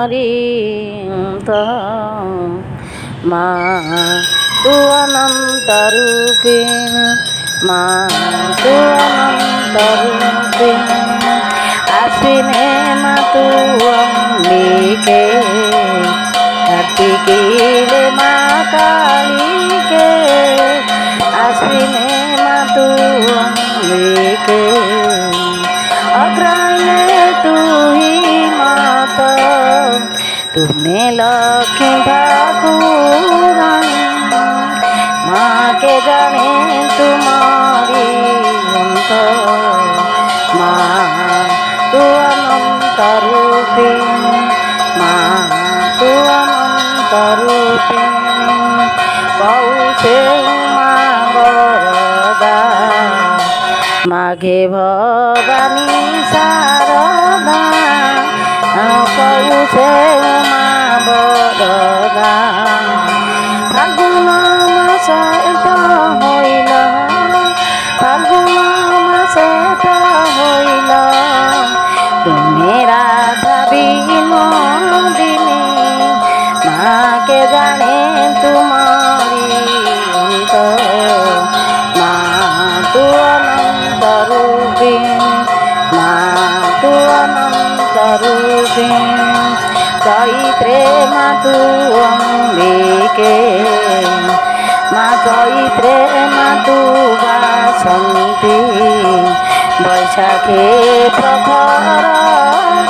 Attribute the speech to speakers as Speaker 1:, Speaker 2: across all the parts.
Speaker 1: तुम्हारी तो माँ तू अनंत रूपिणी माँ तू अनंत रूपिणी आश्विने माँ तू अम्बिके कार्तिकीले माँ कालिके आश्विने माँ तू अम्बिके अग्रहायणे तू ही माता तुम्हें लक्ष्मी ठाकुरानी माँ के जाने तुम्हारी अंत माँ तू अनंत रूपिणी माँ तू अनंत रूपिणी कौशे माँ वरदा माघे भवानी शारदा कौशे माँ वरदा फाल्गुन मास हईल फाल्गुन मास हईल तुम्हें राधा बिनोदिनी माँ के जाने तुम्हारी अंत माँ तू अनंत रूपिणी माँ तू अनंत रूपिणी चैत्रे माँ तू अम्बिके माँ चैत्रे माँ तू बासंती बैशाखे प्रखर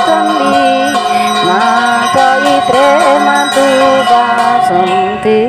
Speaker 1: चंडी माँ चैत्रे माँ तू बासंती